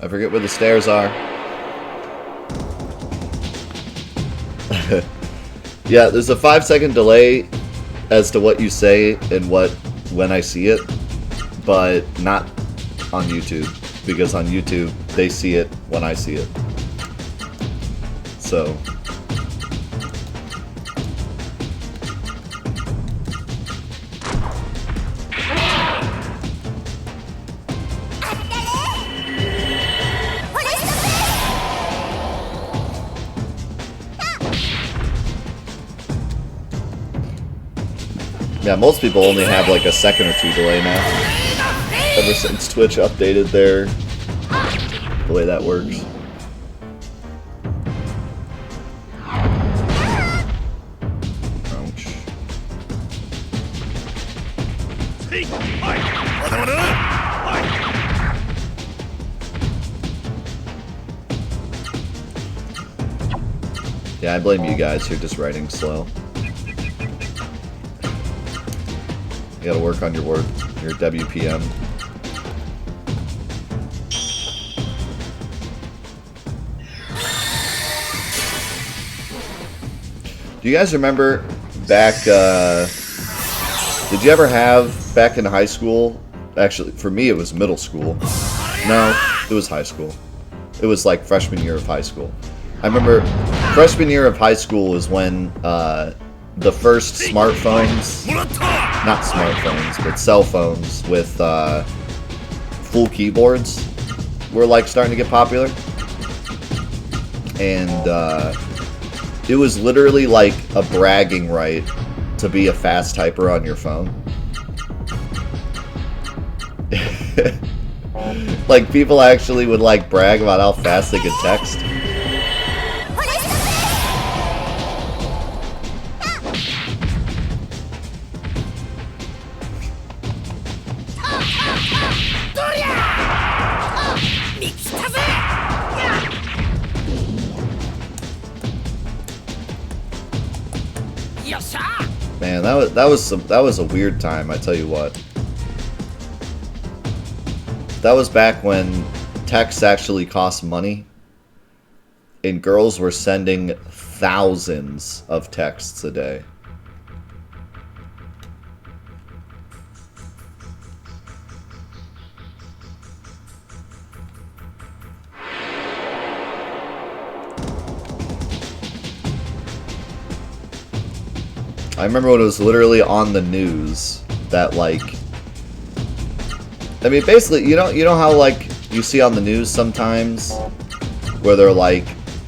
I forget where the stairs are. Yeah, there's a 5-second delay as to what you say and when I see it, but not on YouTube, because on YouTube they see it when I see it. So yeah, most people only have like a second or two delay now, ever since Twitch updated the way that works. Ouch. Yeah, I blame you guys. You're just writing slow. You gotta work on your WPM. Do you guys remember back, did you ever have, back in high school, actually, for me it was middle school. No, it was high school. It was like freshman year of high school. I remember freshman year of high school was when, the first smartphones, not smartphones, but cell phones with full keyboards were like starting to get popular. And it was literally like a bragging right to be a fast typer on your phone. Like people actually would like brag about how fast they could text. Man, that was a weird time, I tell you what. That was back when texts actually cost money, and girls were sending thousands of texts a day. I remember when it was literally on the news that, like, I mean, basically, you know how, like, you see on the news sometimes where they're like,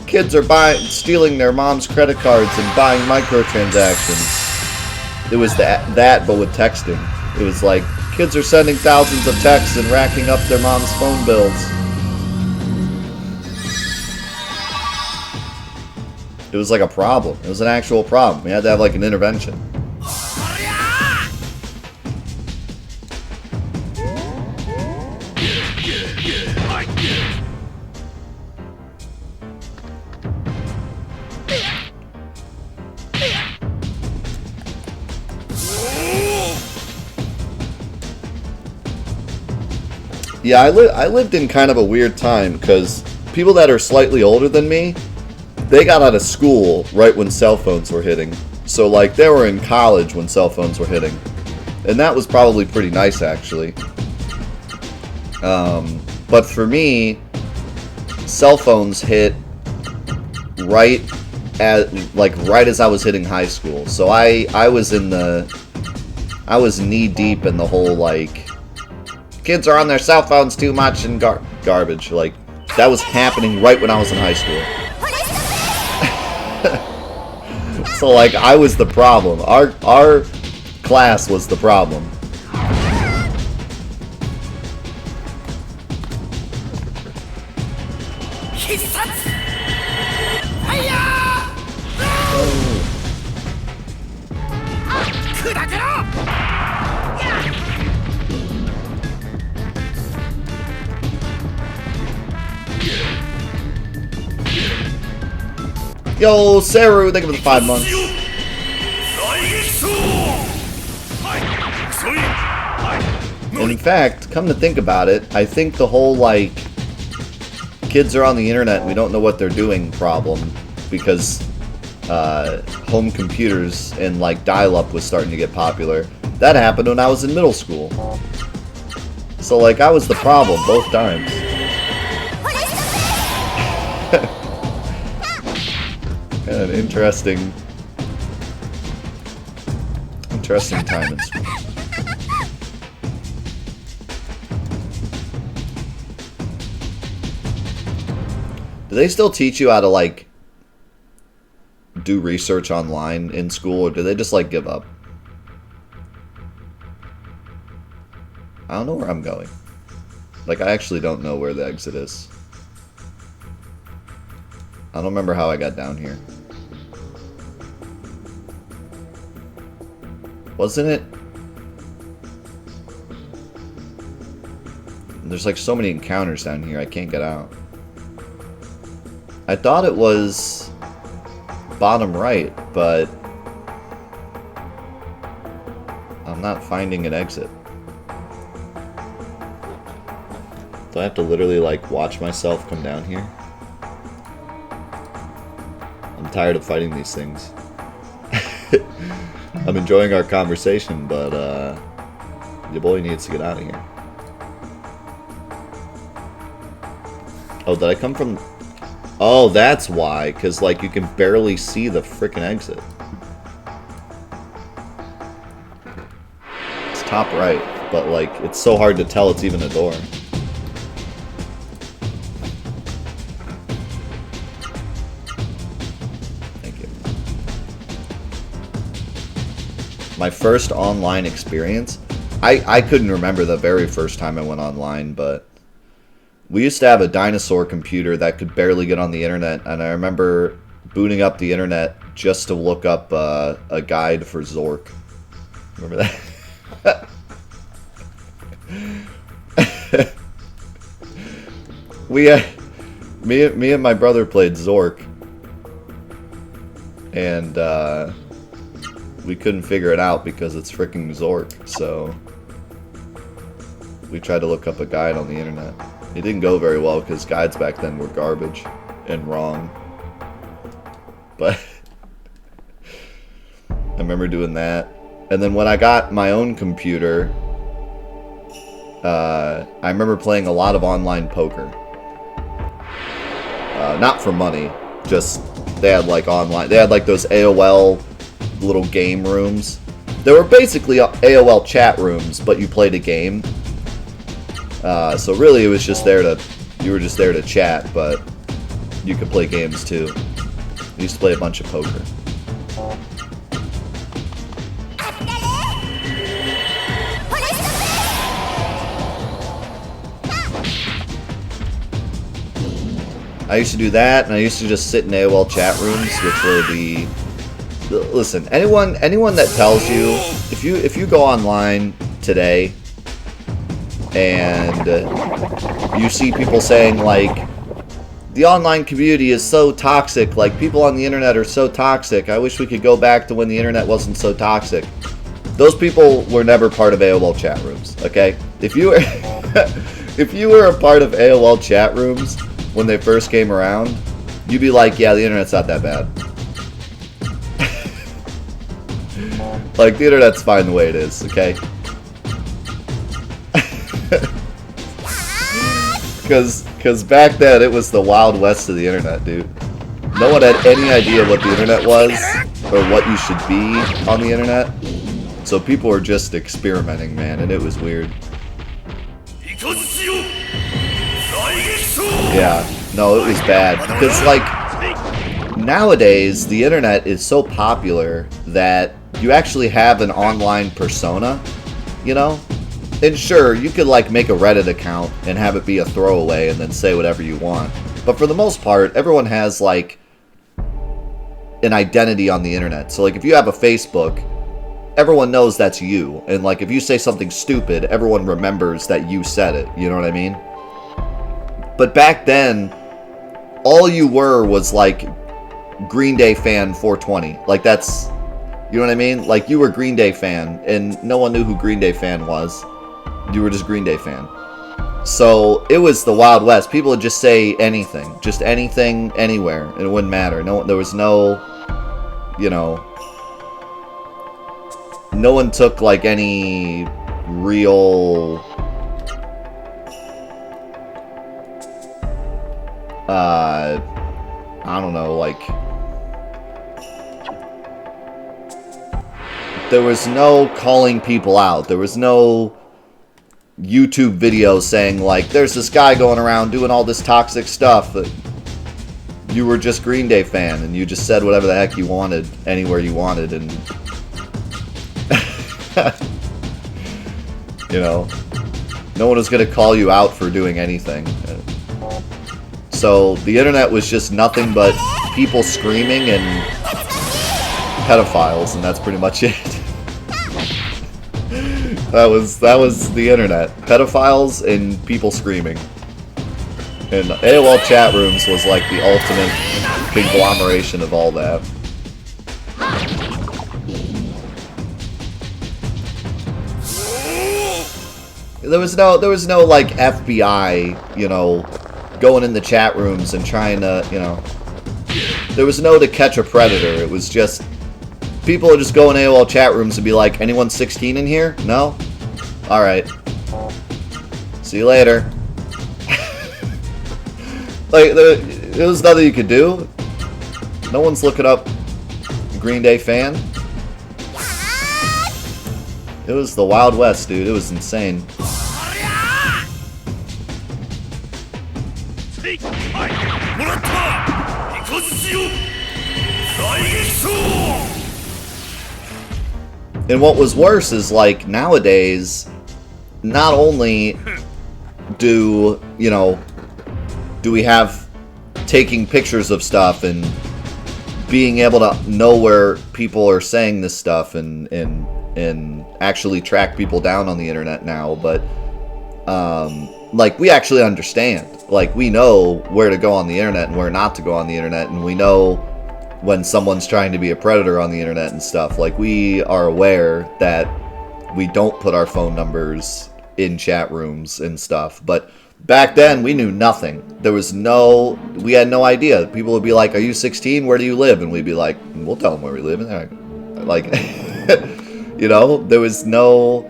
kids are stealing their mom's credit cards and buying microtransactions. It was that, but with texting. It was like, kids are sending thousands of texts and racking up their mom's phone bills. It was like a problem. It was an actual problem. We had to have like an intervention. Yeah, I lived in kind of a weird time because people that are slightly older than me, they got out of school right when cell phones were hitting. So, like, they were in college when cell phones were hitting. And that was probably pretty nice, actually. But for me, cell phones hit right as I was hitting high school. So I was knee deep in the whole, like, kids are on their cell phones too much and garbage. Like, that was happening right when I was in high school. So, like, I was the problem. Our class was the problem. Yo, Saru, thank you for the 5 months. And in fact, come to think about it, I think the whole, like, kids are on the internet, we don't know what they're doing problem, because home computers and like dial-up was starting to get popular. That happened when I was in middle school. So like I was the problem both times. An interesting time in school. Do they still teach you how to like do research online in school, or do they just like give up? I don't know where I'm going. Like, I actually don't know where the exit is. I don't remember how I got down here. Wasn't it? There's like so many encounters down here, I can't get out. I thought it was bottom right, but I'm not finding an exit. Do I have to literally like watch myself come down here? I'm tired of fighting these things. I'm enjoying our conversation, but your boy needs to get out of here. Oh, did I come from... Oh, that's why, because like you can barely see the frickin' exit. It's top right, but like it's so hard to tell it's even a door. Thank you. My first online experience, I couldn't remember the very first time I went online, but we used to have a dinosaur computer that could barely get on the internet, and I remember booting up the internet just to look up a guide for Zork. Remember that? Me and my brother played Zork, and we couldn't figure it out because it's freaking Zork, so we tried to look up a guide on the internet. It didn't go very well because guides back then were garbage and wrong. But I remember doing that. And then when I got my own computer, I remember playing a lot of online poker. Not for money, just they had like online, they had like those AOL little game rooms. They were basically AOL chat rooms, but you played a game. So really, it was just there to, you were just there to chat, but you could play games too. I used to play a bunch of poker. I used to do that, and I used to just sit in AOL chat rooms, which were the... Listen, anyone that tells you, if you go online today and you see people saying like, the online community is so toxic, like people on the internet are so toxic, I wish we could go back to when the internet wasn't so toxic. Those people were never part of AOL chat rooms, okay? If you were if you were a part of AOL chat rooms when they first came around, you'd be like, yeah, the internet's not that bad. Like, the internet's fine the way it is, okay? Because back then, it was the Wild West of the internet, dude. No one had any idea what the internet was, or what you should be on the internet. So people were just experimenting, man, and it was weird. Yeah, no, it was bad. Because, like, nowadays, the internet is so popular that you actually have an online persona, you know? And sure, you could like make a Reddit account and have it be a throwaway and then say whatever you want. But for the most part, everyone has like an identity on the internet. So like if you have a Facebook, everyone knows that's you. And like if you say something stupid, everyone remembers that you said it. You know what I mean? But back then, all you were was like Green Day fan 420. Like that's, you know what I mean? Like you were Green Day fan and no one knew who Green Day fan was. You were just Green Day fan. So it was the Wild West. People would just say anything, just anything, anywhere, and it wouldn't matter. No, there was no, you know, no one took like any real, I don't know, like, there was no calling people out. There was no YouTube videos saying, like, there's this guy going around doing all this toxic stuff. That you were just Green Day fan, and you just said whatever the heck you wanted, anywhere you wanted, and... you know, no one was going to call you out for doing anything. So the internet was just nothing but people screaming and pedophiles, and that's pretty much it. that was the internet. Pedophiles and people screaming. And AOL chat rooms was like the ultimate conglomeration of all that. There was no like FBI, you know, going in the chat rooms and trying to, you know, there was no To Catch a Predator. It was just people would just go in AOL chat rooms and be like, anyone 16 in here? No? Alright. See you later. Like, there was nothing you could do. No one's looking up Green Day fan. It was the Wild West, dude. It was insane. And what was worse is, like, nowadays, not only do, you know, do we have taking pictures of stuff and being able to know where people are saying this stuff and actually track people down on the internet now, but like, we actually understand. Like, we know where to go on the internet and where not to go on the internet, and we know when someone's trying to be a predator on the internet and stuff. Like, we are aware that we don't put our phone numbers in chat rooms and stuff, but back then we knew nothing. We had no idea. People would be like, are you 16? Where do you live? And we'd be like, we'll tell them where we live. And like, you know, there was no...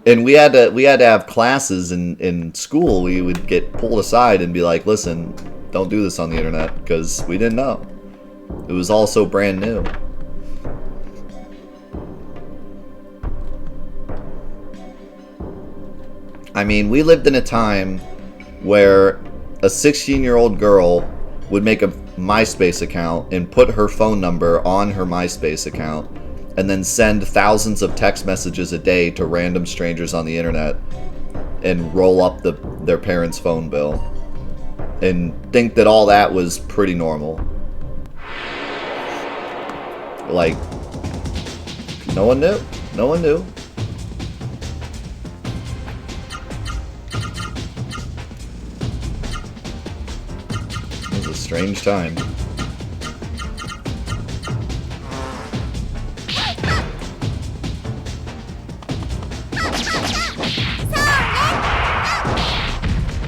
And we had to have classes in school. We would get pulled aside and be like, listen, don't do this on the internet, because we didn't know. It was all so brand new. I mean, we lived in a time where a 16-year-old girl would make a MySpace account and put her phone number on her MySpace account and then send thousands of text messages a day to random strangers on the internet and roll up their parents' phone bill and think that all that was pretty normal. Like, no one knew. No one knew. It was a strange time.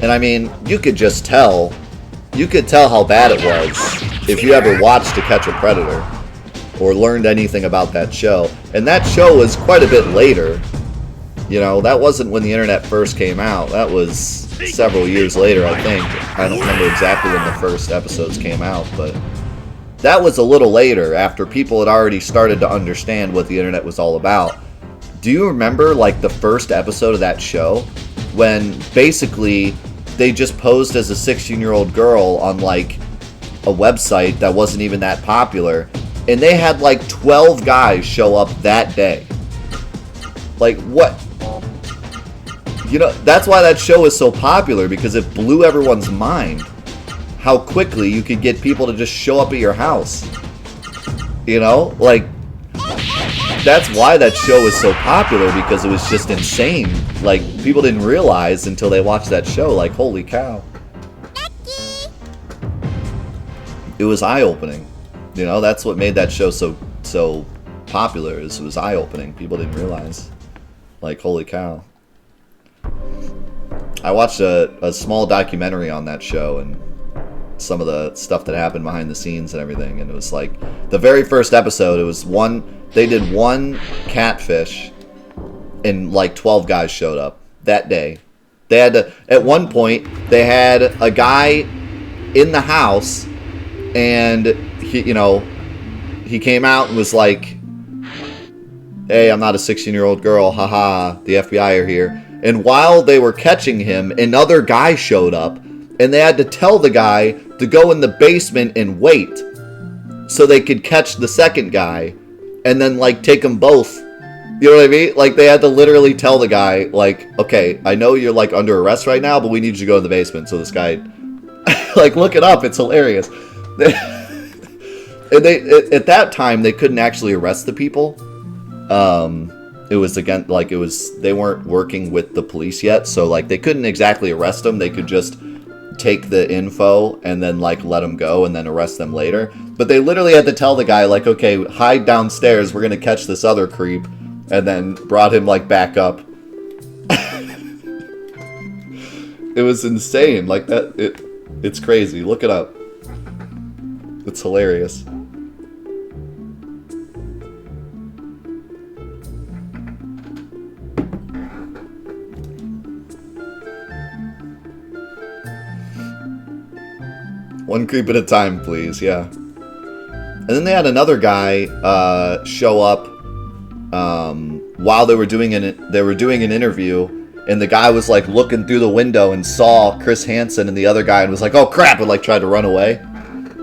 And I mean, you could just tell. You could tell how bad it was if you ever watched To Catch a Predator or learned anything about that show. And that show was quite a bit later. You know, that wasn't when the internet first came out. That was several years later, I think. I don't remember exactly when the first episodes came out, but that was a little later, after people had already started to understand what the internet was all about. Do you remember, like, the first episode of that show? When basically they just posed as a 16-year-old girl on, like, a website that wasn't even that popular, and they had like 12 guys show up that day. Like, what? You know, that's why that show is so popular, because it blew everyone's mind how quickly you could get people to just show up at your house. You know, like, that's why that show was so popular, because it was just insane. Like, people didn't realize until they watched that show, like, holy cow. It was eye-opening. You know, that's what made that show so popular, is it was eye-opening. People didn't realize. Like, holy cow. I watched a small documentary on that show and some of the stuff that happened behind the scenes and everything, and it was like the very first episode, it was they did one catfish and like 12 guys showed up that day. They had to, at one point they had a guy in the house, and he came out and was like, hey, I'm not a 16-year-old girl, haha, the FBI are here. And while they were catching him, another guy showed up, and they had to tell the guy to go in the basement and wait so they could catch the second guy and then, like, take them both. You know what I mean? Like, they had to literally tell the guy, like, okay, I know you're, like, under arrest right now, but we need you to go in the basement. So this guy, like, look it up. It's hilarious. And at that time, they couldn't actually arrest the people. It was, again, like, they weren't working with the police yet. So, like, they couldn't exactly arrest them. They could just take the info and then, like, let them go and then arrest them later. But they literally had to tell the guy, like, okay, hide downstairs. We're going to catch this other creep. And then brought him, like, back up. It was insane. Like, it's crazy. Look it up. It's hilarious. One creep at a time, please. Yeah. And then they had another guy show up while they were doing an interview, and the guy was like looking through the window and saw Chris Hansen and the other guy and was like, "Oh crap!" and like tried to run away.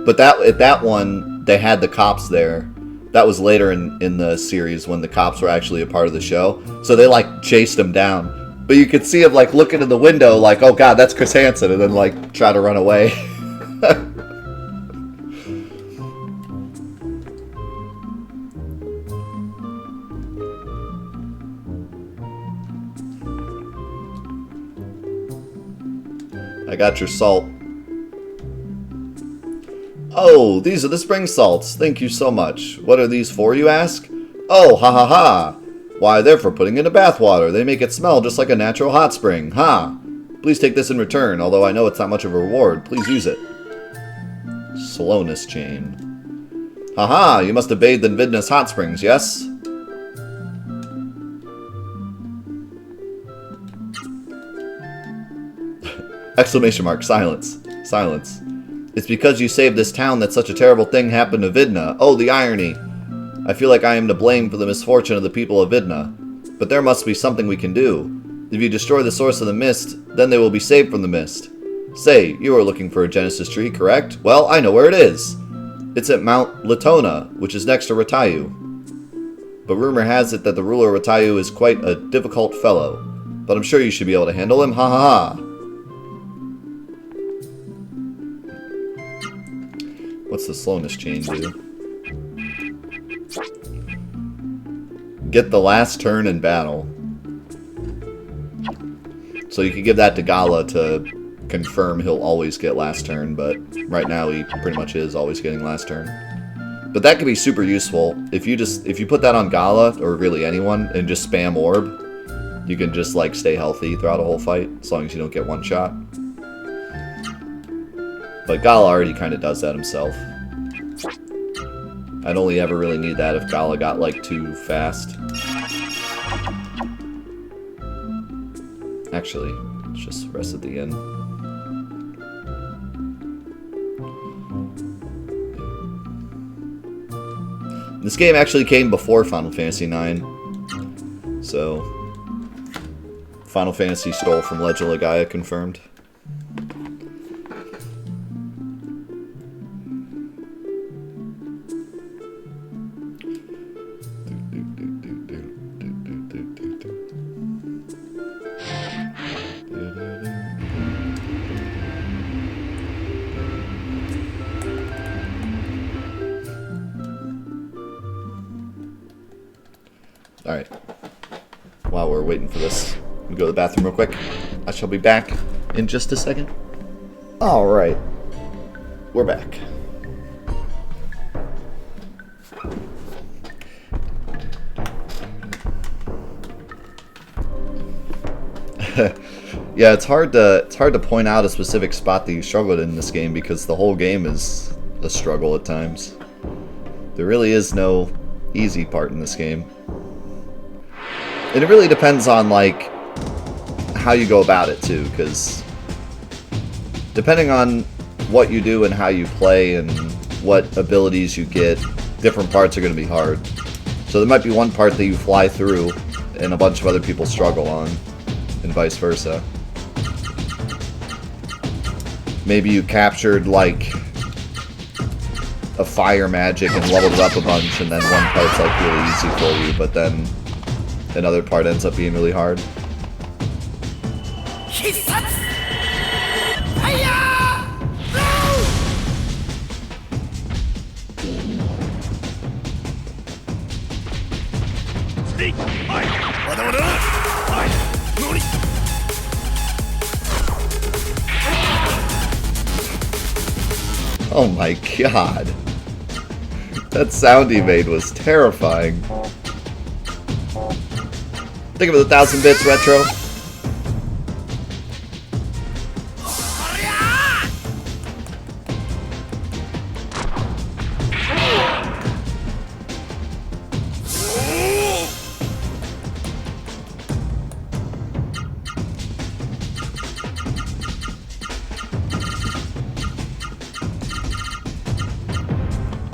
But at that one, they had the cops there. That was later in the series when the cops were actually a part of the show. So they like chased him down. But you could see him like looking in the window like, "Oh god, that's Chris Hansen," and then like try to run away. I got your salt. Oh, these are the spring salts. Thank you so much. What are these for, you ask? Oh, ha ha ha. Why, they're for putting in a bathwater. They make it smell just like a natural hot spring. Ha! Please take this in return, although I know it's not much of a reward. Please use it. Slowness chain. Haha, you must have bathed in Vidna's hot springs, yes? Exclamation mark. Silence. Silence. It's because you saved this town that such a terrible thing happened to Vidna. Oh, the irony. I feel like I am to blame for the misfortune of the people of Vidna. But there must be something we can do. If you destroy the source of the mist, then they will be saved from the mist. Say, you are looking for a Genesis tree, correct? Well, I know where it is. It's at Mount Latona, which is next to Ratayu. But rumor has it that the ruler of Ratayu is quite a difficult fellow. But I'm sure you should be able to handle him. Ha ha ha. What's the slowness chain do? Get the last turn in battle. So you could give that to Gala to confirm he'll always get last turn, but right now he pretty much is always getting last turn. But that could be super useful. If you put that on Gala, or really anyone, and just spam orb, you can just like stay healthy throughout a whole fight, as long as you don't get one shot. But Gala already kind of does that himself. I'd only ever really need that if Gala got, like, too fast. Actually, let's just rest at the end. This game actually came before Final Fantasy IX. So, Final Fantasy stole from Legend of Legaia, confirmed. Alright. While we're waiting for this, let me go to the bathroom real quick. I shall be back in just a second. Alright. We're back. Yeah, it's hard to point out a specific spot that you struggled in this game because the whole game is a struggle at times. There really is no easy part in this game. And it really depends on, like, how you go about it, too, because depending on what you do and how you play and what abilities you get, different parts are going to be hard. So there might be one part that you fly through and a bunch of other people struggle on, and vice versa. Maybe you captured, like, a fire magic and leveled it up a bunch, and then one part's, like, really easy for you, but then another part ends up being really hard. Oh my god. That sound he made was terrifying. Think of it, 1,000 bits retro.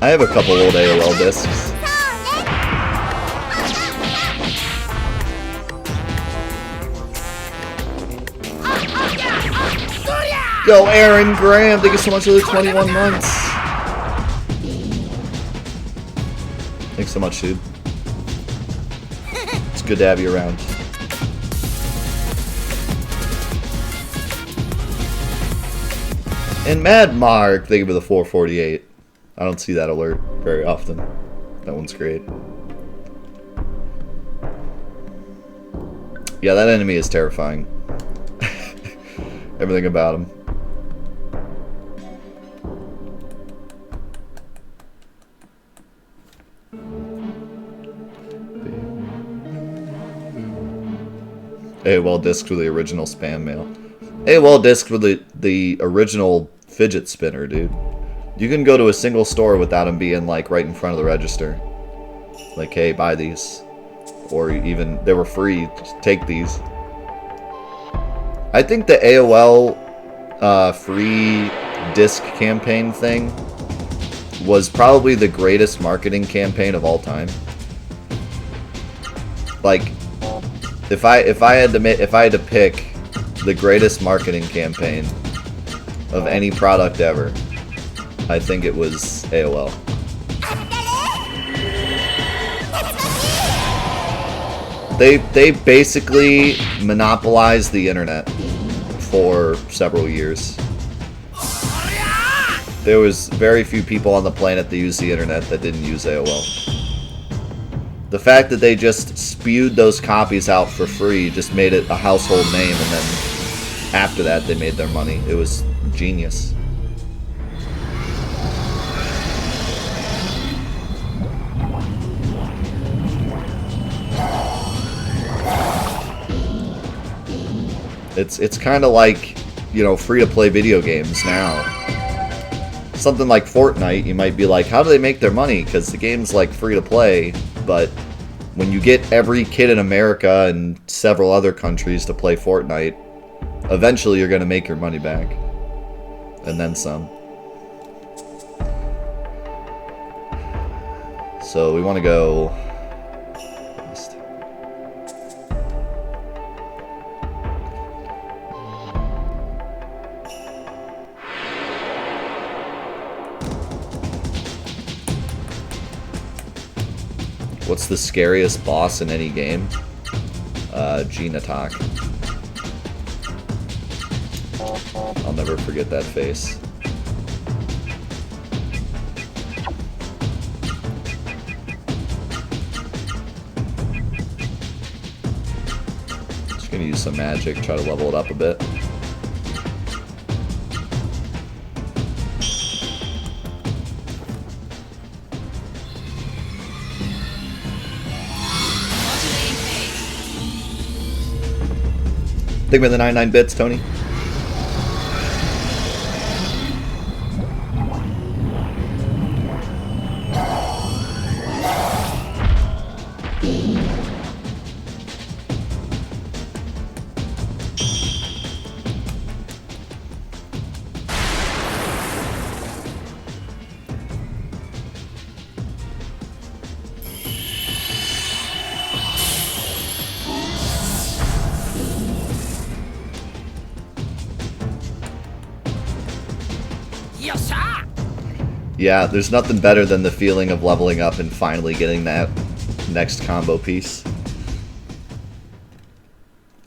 I have a couple old AOL discs. Yo, Aaron Graham, thank you so much for the 21 months. Thanks so much, dude. It's good to have you around. And Mad Mark, thank you for the 448. I don't see that alert very often. That one's great. Yeah, that enemy is terrifying. Everything about him. AOL disc with the original spam mail. AOL disc with the original fidget spinner, dude. You can go to a single store without them being, like, right in front of the register. Like, hey, buy these. Or even, they were free, just take these. I think the AOL free disc campaign thing was probably the greatest marketing campaign of all time. Like, if I had to pick the greatest marketing campaign of any product ever, I think it was AOL. They basically monopolized the internet for several years. There was very few people on the planet that used the internet that didn't use AOL. The fact that they just spewed those copies out for free just made it a household name, and then after that they made their money. It was genius. It's kind of like, you know, free-to-play video games now. Something like Fortnite, you might be like, how do they make their money? Because the game's, like, free-to-play, but when you get every kid in America and several other countries to play Fortnite, eventually you're going to make your money back. And then some. So we want to go... What's the scariest boss in any game? Gina Talk. I'll never forget that face. Just gonna use some magic, try to level it up a bit. Thank you for the 99 bits, Tony. Yeah, there's nothing better than the feeling of leveling up and finally getting that next combo piece.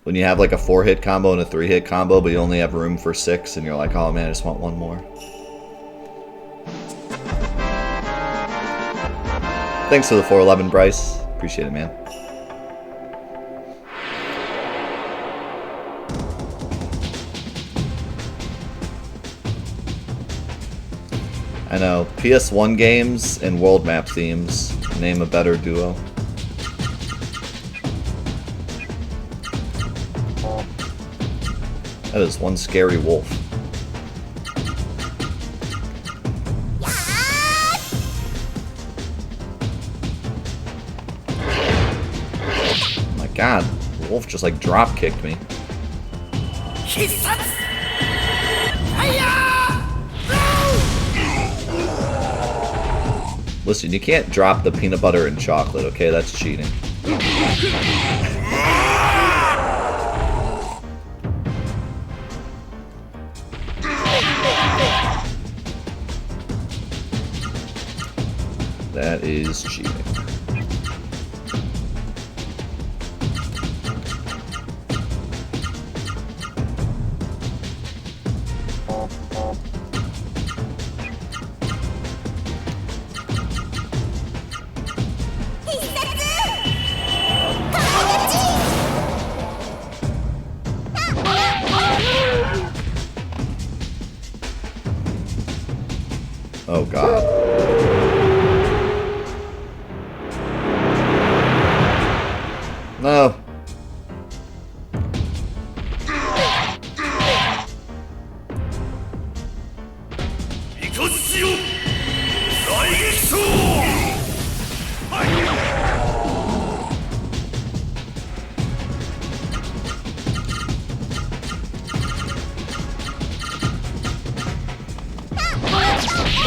When you have like a 4-hit combo and a 3-hit combo, but you only have room for 6, and you're like, oh man, I just want one more. Thanks for the 411, Bryce. Appreciate it, man. I know. PS1 games and world map themes. Name a better duo. That is one scary wolf. Oh my god, the wolf just like drop kicked me. Listen, you can't drop the peanut butter and chocolate, okay? That's cheating. That is cheating. Oh god. No.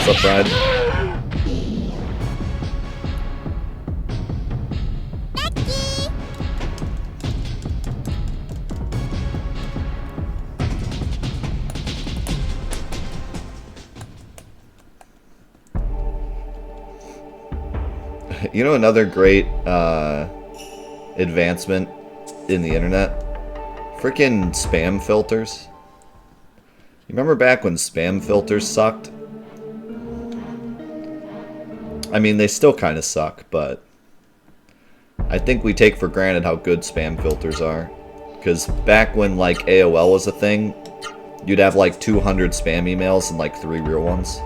What's up, Brad? You know another great advancement in the internet? Freaking spam filters. You remember back when spam filters sucked? I mean, they still kind of suck, but I think we take for granted how good spam filters are. Because back when, like, AOL was a thing, you'd have, like, 200 spam emails and, like, 3 real ones.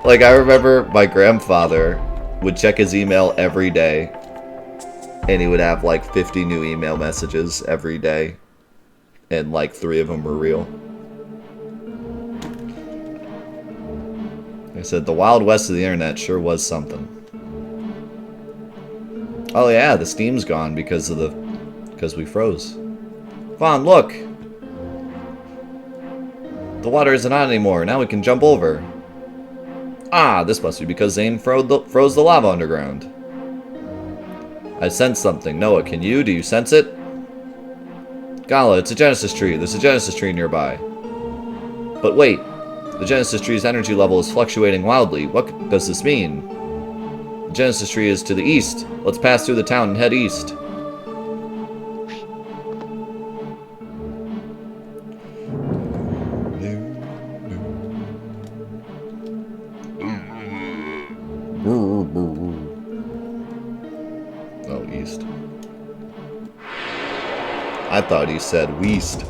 Like, I remember my grandfather would check his email every day, and he would have, like, 50 new email messages every day, and, like, 3 of them were real. I said, the Wild West of the internet sure was something. Oh yeah, the steam's gone because we froze. Come on, look! The water isn't on anymore, now we can jump over. Ah, this must be because Zane froze the lava underground. I sense something. Noah, can you? Do you sense it? Gala, it's a Genesis tree. There's a Genesis tree nearby. But wait. The Genesis tree's energy level is fluctuating wildly. What does this mean? The Genesis tree is to the east. Let's pass through the town and head east. Oh, east. I thought he said weast.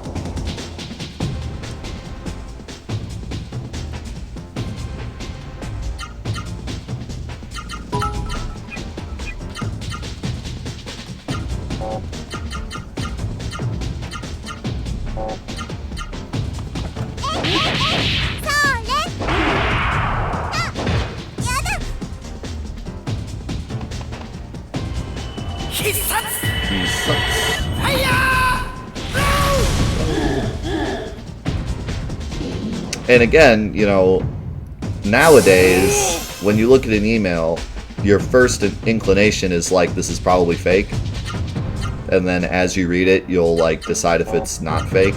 And again, you know, nowadays, when you look at an email, your first inclination is like, this is probably fake. And then as you read it, you'll like decide if it's not fake.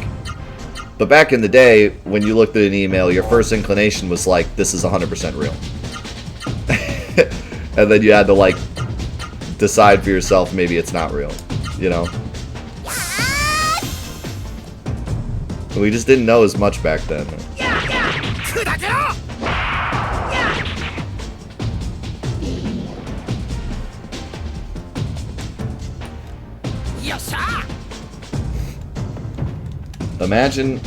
But back in the day, when you looked at an email, your first inclination was like, this is 100% real. And then you had to like decide for yourself, maybe it's not real, you know? And we just didn't know as much back then.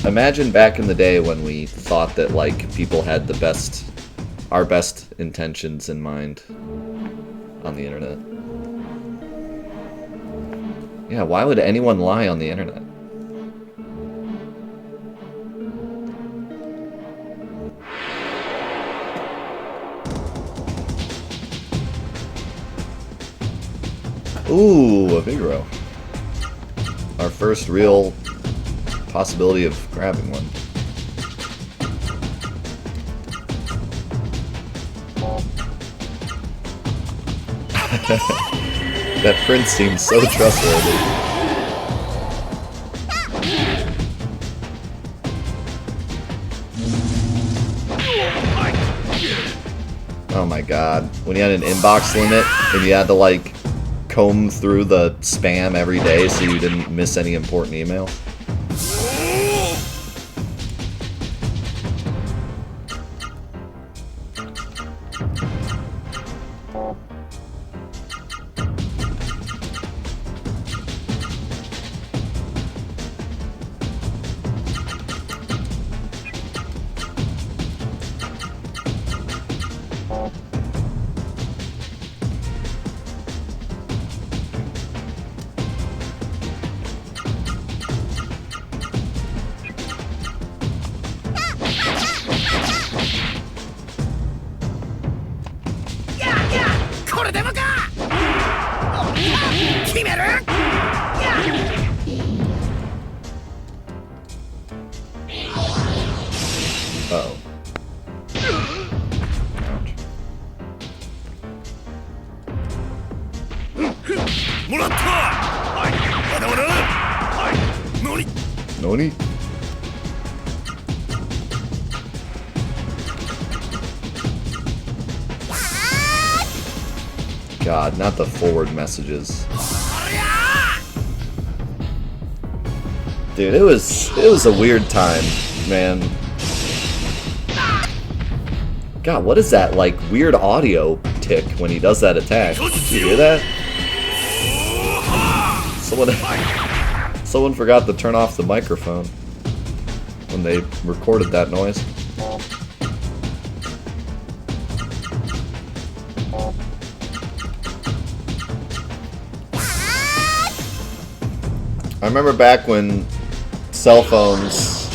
Imagine back in the day when we thought that like people had our best intentions in mind on the internet. Yeah, why would anyone lie on the internet? Ooh, a Vigoro. Our first real possibility of grabbing one. That prince seems so trustworthy. Oh my god. When you had an inbox limit and you had to like comb through the spam every day so you didn't miss any important email. Uh-oh. Noni? God, not the forward messages. Dude, it was a weird time, man. God, what is that, like, weird audio tick when he does that attack? Did you hear that? Someone forgot to turn off the microphone when they recorded that noise. I remember back when cell phones...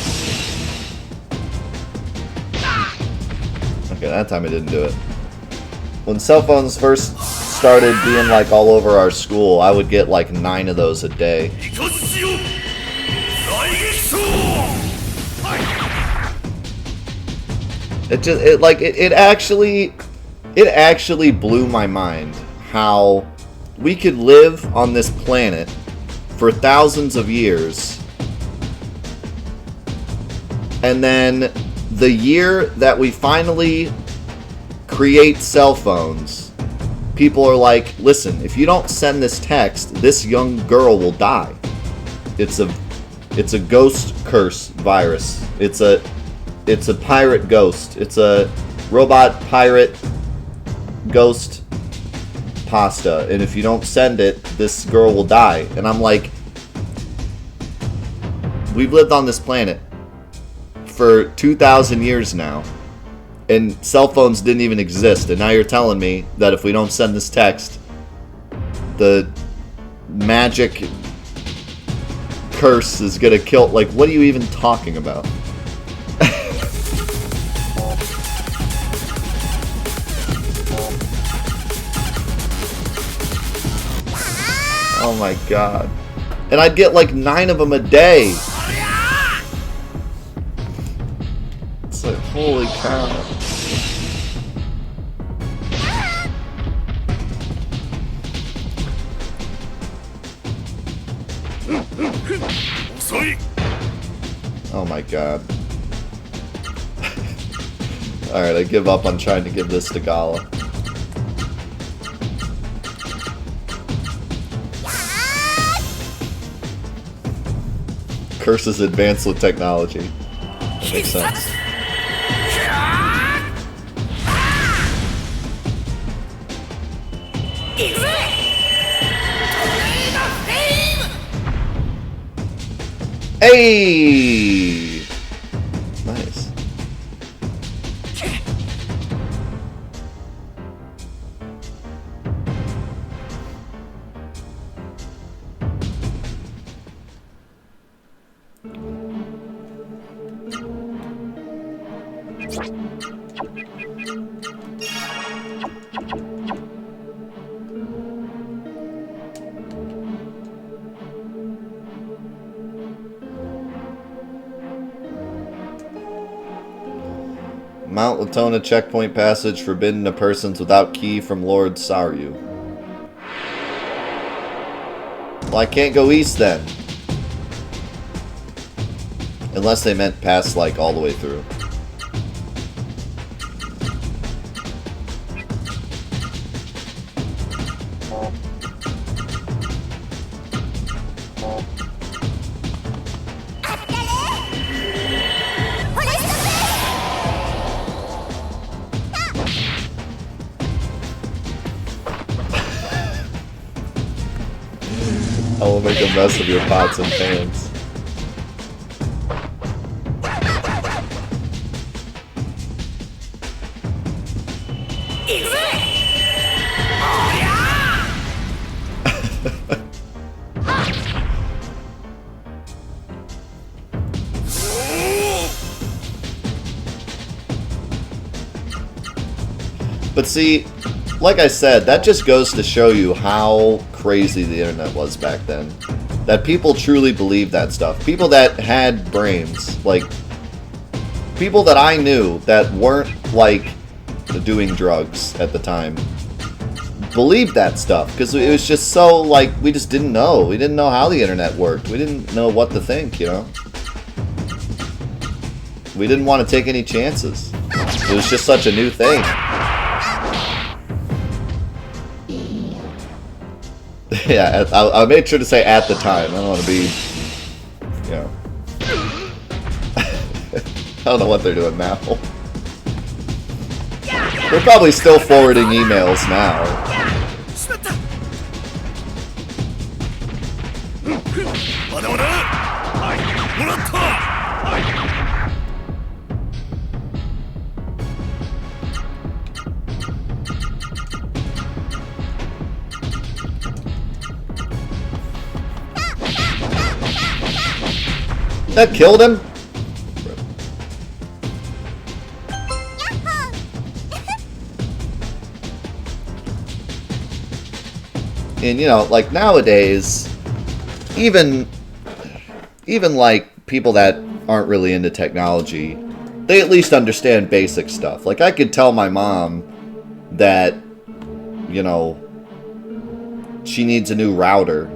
Okay, that time I didn't do it. When cell phones first started being like all over our school, I would get like 9 of those a day. It actually blew my mind how we could live on this planet for thousands of years, and then the year that we finally create cell phones, people are like, listen, if you don't send this text, this young girl will die. It's a ghost curse virus. It's a pirate ghost. It's a robot pirate ghost pasta, and if you don't send it, this girl will die. And I'm like, we've lived on this planet for 2,000 years now, and cell phones didn't even exist, and now you're telling me that if we don't send this text, the magic curse is gonna kill... Like, what are you even talking about? Oh Oh my god. And I'd get like 9 of them a day. It's like, holy cow. Oh my god. Alright, I give up on trying to give this to Gala. Curses advanced with technology. That makes sense. Hey! Nice. Mount Latona checkpoint passage forbidden to persons without key from Lord Saryu. Well, I can't go east then. Unless they meant pass, like, all the way through. I will make a mess of your pots and pans. But see, like I said, that just goes to show you how crazy the internet was back then. That people truly believed that stuff. People that had brains, like, people that I knew that weren't, like, doing drugs at the time, believed that stuff. Because it was just so, like, we just didn't know. We didn't know how the internet worked. We didn't know what to think, you know? We didn't want to take any chances. It was just such a new thing. Yeah, I made sure to say at the time. I don't want to be, you know. I don't know what they're doing now. They're probably still forwarding emails now. That killed him? And you know, like nowadays, even like people that aren't really into technology, they at least understand basic stuff. Like I could tell my mom that, you know, she needs a new router.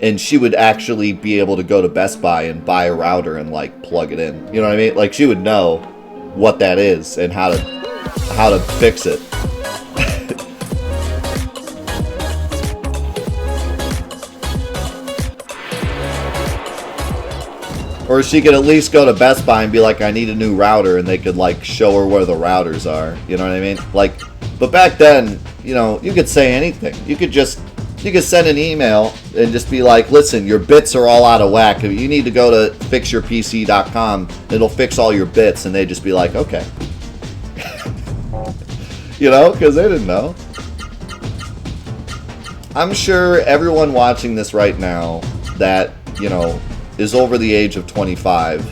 And she would actually be able to go to Best Buy and buy a router and like plug it in. You know what I mean? Like she would know what that is and how to fix it. Or she could at least go to Best Buy and be like, I need a new router, and they could like show her where the routers are. You know what I mean? Like, but back then, you know, you could say anything. You could send an email and just be like, listen, your bits are all out of whack. You need to go to fixyourpc.com. It'll fix all your bits. And they'd just be like, okay. You know, because they didn't know. I'm sure everyone watching this right now that, you know, is over the age of 25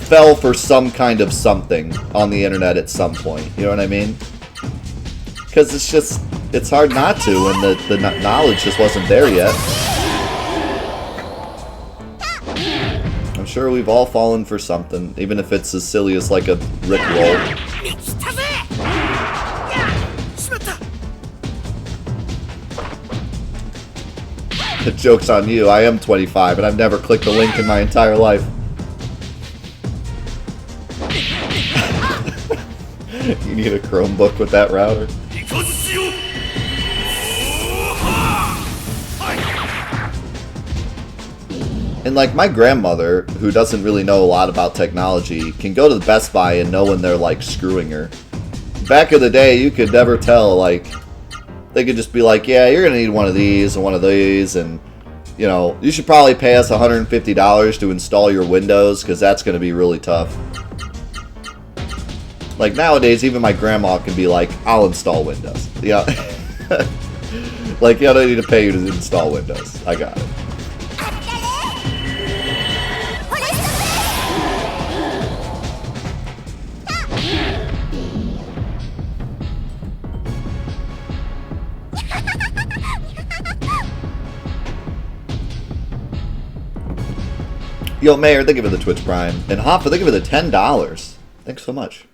fell for some kind of something on the internet at some point. You know what I mean? Because it's hard not to, and the knowledge just wasn't there yet. I'm sure we've all fallen for something, even if it's as silly as like a Rickroll. The joke's on you. I am 25, and I've never clicked a link in my entire life. You need a Chromebook with that router. And like my grandmother, who doesn't really know a lot about technology, can go to the Best Buy and know when they're like screwing her. Back in the day, you could never tell. Like, they could just be like, yeah, you're gonna need one of these and one of these, and you know, you should probably pay us $150 to install your Windows, because that's gonna be really tough. Like nowadays, even my grandma can be like, I'll install Windows. Yeah. Like, yeah, I don't need to pay you to install Windows. I got it. Yo, Mayor, thank you for the Twitch Prime. And Hoffa, thank you for the $10. Thanks so much.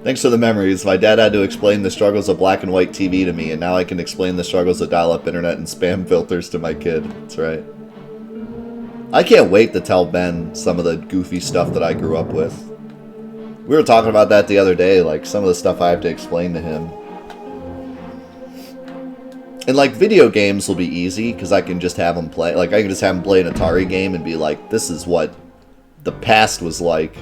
Thanks for the memories. My dad had to explain the struggles of black and white TV to me, and now I can explain the struggles of dial-up internet and spam filters to my kid. That's right. I can't wait to tell Ben some of the goofy stuff that I grew up with. We were talking about that the other day, like some of the stuff I have to explain to him. And like video games will be easy because I can just have him play. Like I can just have him play an Atari game and be like, this is what the past was like.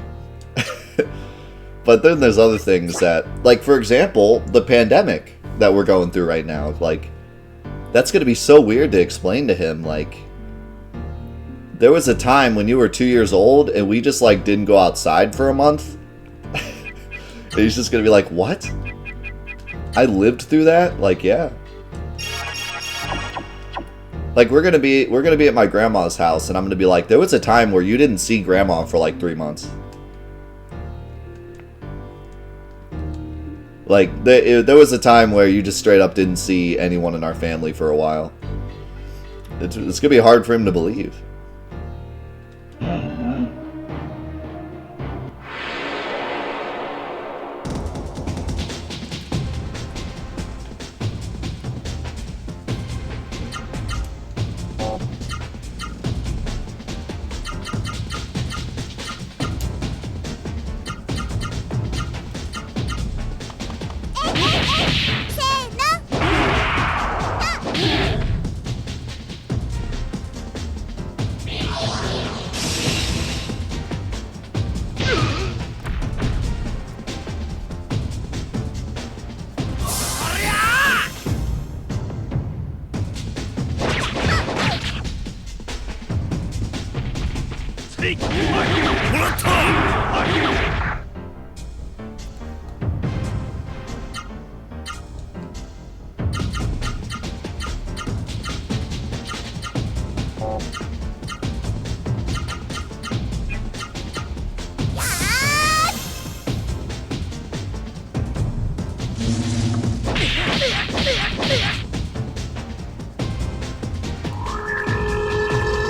But then there's other things that, like for example, the pandemic that we're going through right now. Like that's going to be so weird to explain to him. Like there was a time when you were 2 years old and we just like didn't go outside for a month. And he's just going to be like, what? I lived through that? Like, yeah. Like we're gonna be at my grandma's house, and I'm gonna be like, there was a time where you didn't see grandma for like 3 months. Like there was a time where you just straight up didn't see anyone in our family for a while. It's gonna be hard for him to believe.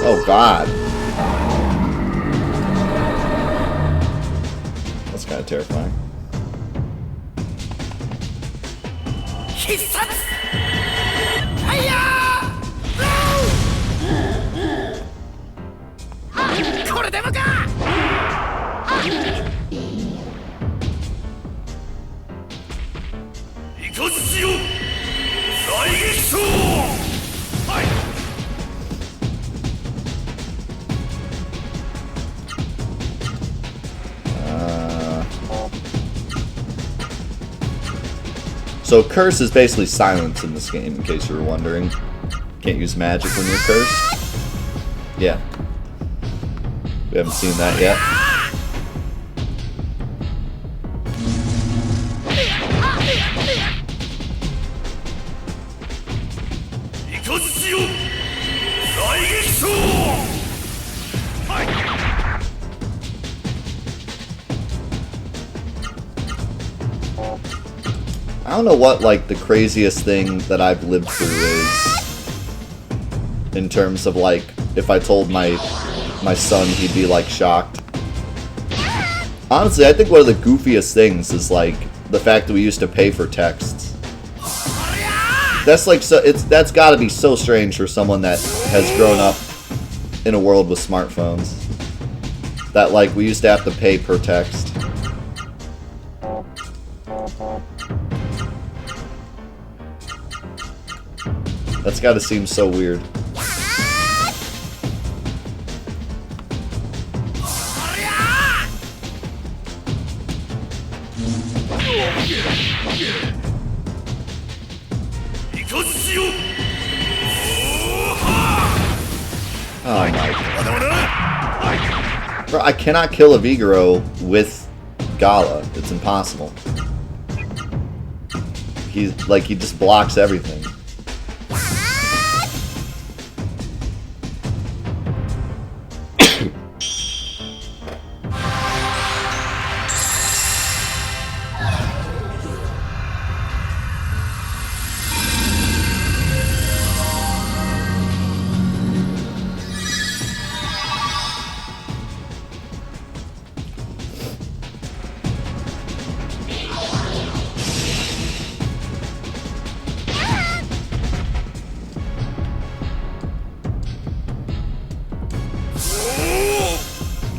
Oh God. That's kind of terrifying. So curse is basically silence in this game, in case you were wondering. Can't use magic when you're cursed. Yeah. We haven't seen that yet. I don't know what, like, the craziest thing that I've lived through is. In terms of, like, if I told my son, he'd be, like, shocked. Honestly, I think one of the goofiest things is, like, the fact that we used to pay for texts. That's, like, so, that's gotta be so strange for someone that has grown up in a world with smartphones. That, like, we used to have to pay per text. That's gotta seem so weird. Oh my god. Bro, I cannot kill a Vigoro with Gala. It's impossible. He just blocks everything.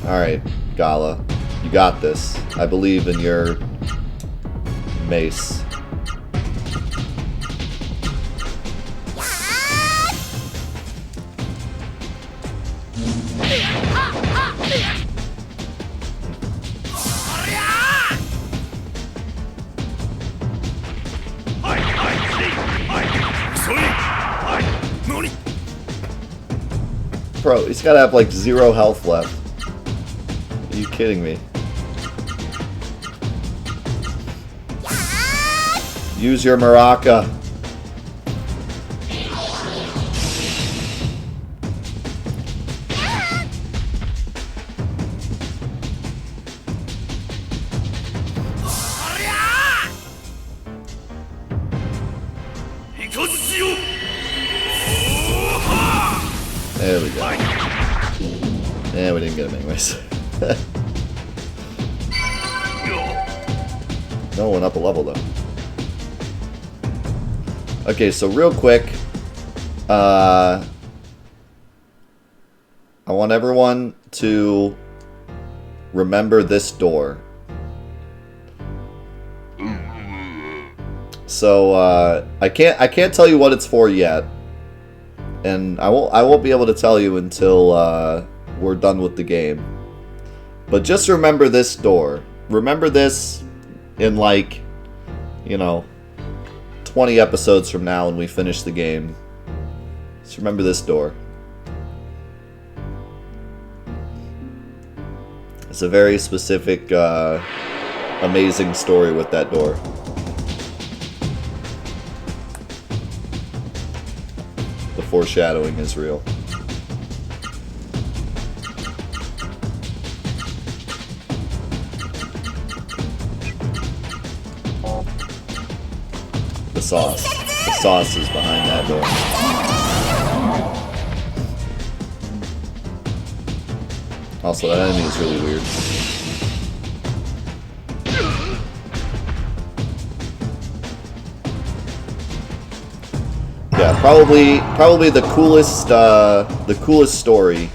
Alright, Gala. You got this. I believe in your mace. Bro, he's gotta have like 0 health left. Are you kidding me? Use your maraca. There we go. Yeah, we didn't get him anyways. No, went up a level though. Okay, so real quick, I want everyone to remember this door. So I can't tell you what it's for yet, and I won't be able to tell you until we're done with the game. But just remember this door. Remember this in, like, you know, 20 episodes from now when we finish the game. Just remember this door. It's a very specific, amazing story with that door. The foreshadowing is real. The sauce. The sauce is behind that door. Also, that enemy is really weird. Yeah, probably the coolest story.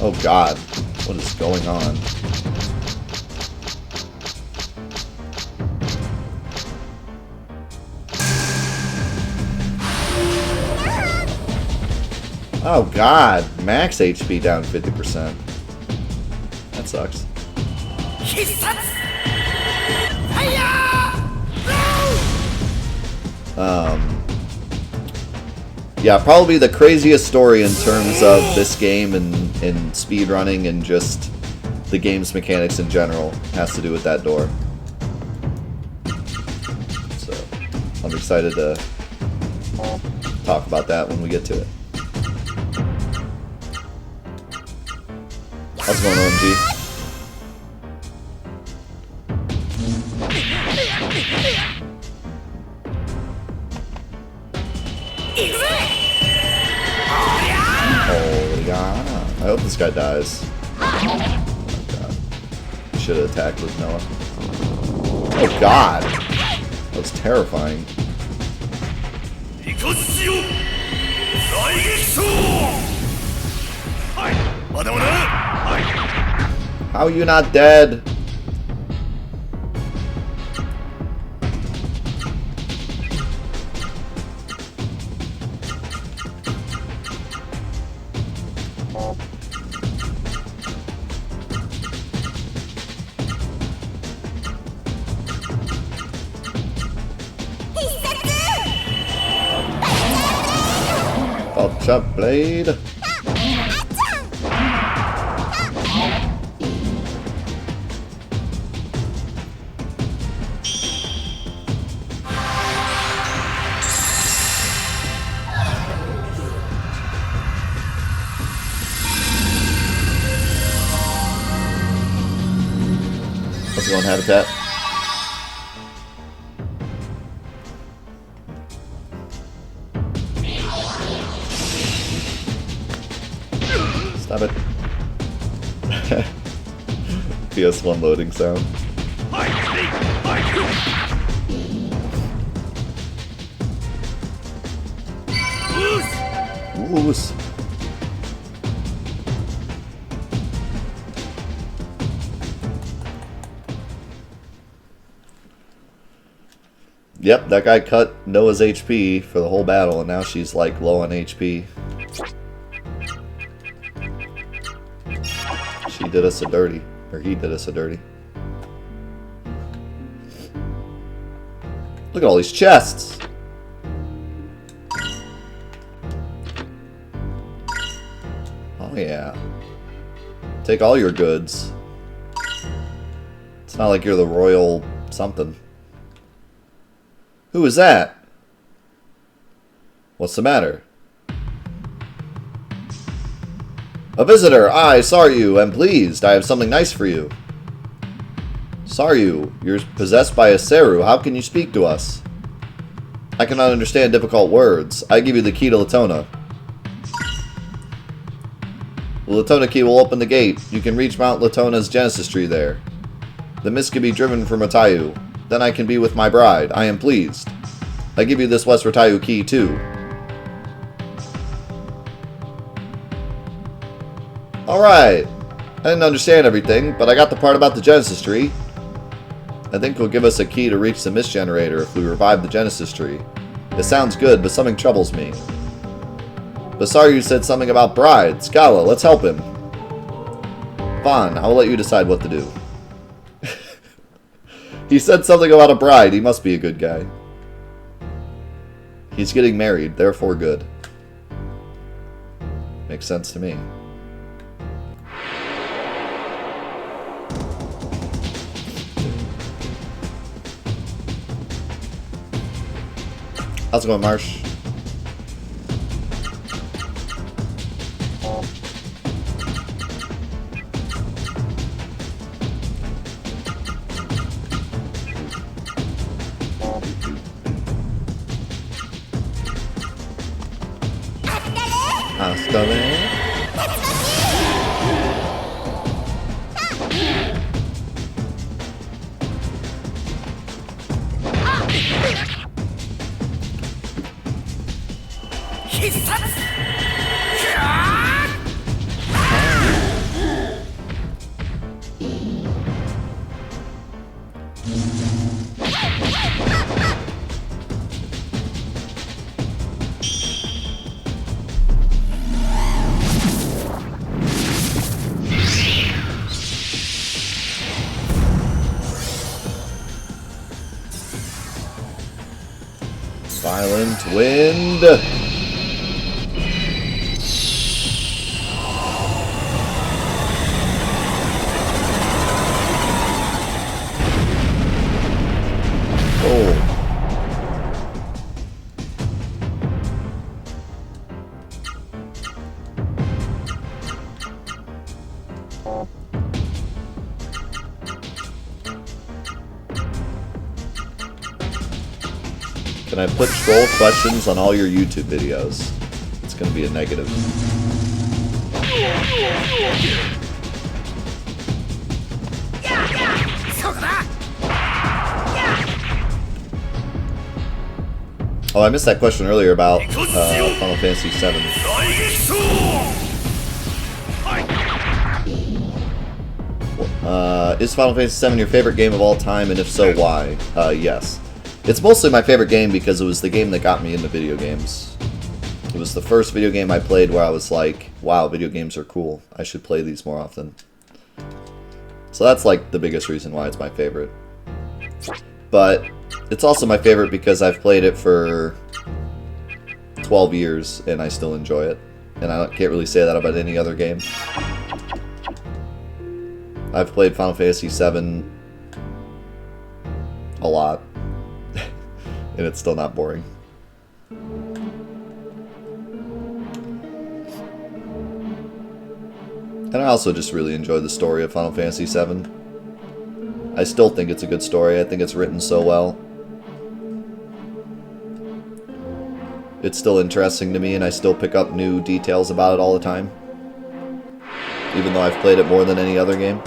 Oh God, what is going on? Oh God, max HP down 50%. That sucks. Yeah, probably the craziest story in terms of this game and speedrunning and just the game's mechanics in general has to do with that door. So, I'm excited to talk about that when we get to it. How's it going, OMG? Oh, yeah. I hope this guy dies. Oh, God. He should have attacked with Noah. Oh, God. That was terrifying. How are you not dead? Up blade. Let's go on habitat. Stop it. PS1 loading sound. Loose. Yep, that guy cut Noah's HP for the whole battle, and now she's like low on HP. She did us a dirty. Or he did us a dirty. Look at all these chests! Oh yeah. Take all your goods. It's not like you're the royal something. Who is that? What's the matter? A visitor! I, Saryu, am pleased. I have something nice for you. Saryu, you're possessed by a Seru. How can you speak to us? I cannot understand difficult words. I give you the key to Latona. The Latona key will open the gate. You can reach Mount Latona's Genesis tree there. The mist can be driven from Ratayu. Then I can be with my bride. I am pleased. I give you this West Ratayu key, too. Alright. I didn't understand everything, but I got the part about the Genesis tree. I think it'll give us a key to reach the mist generator if we revive the Genesis tree. It sounds good, but something troubles me. Basaryu said something about bride. Scala, let's help him. Fine, I will let you decide what to do. He said something about a bride. He must be a good guy. He's getting married, therefore good. Makes sense to me. How's it going, Marsh? Hasta luego. Violent wind. Oh. Can Can I put troll questions on all your YouTube videos? It's going to be a negative. Oh, I missed that question earlier about Final Fantasy VII. Is Final Fantasy VII your favorite game of all time, and if so, why? Yes. It's mostly my favorite game because it was the game that got me into video games. It was the first video game I played where I was like, wow, video games are cool. I should play these more often. So that's like the biggest reason why it's my favorite. But it's also my favorite because I've played it for 12 years and I still enjoy it. And I can't really say that about any other game. I've played Final Fantasy VII a lot. And it's still not boring. And I also just really enjoy the story of Final Fantasy VII. I still think it's a good story. I think it's written so well. It's still interesting to me, and I still pick up new details about it all the time. Even though I've played it more than any other game.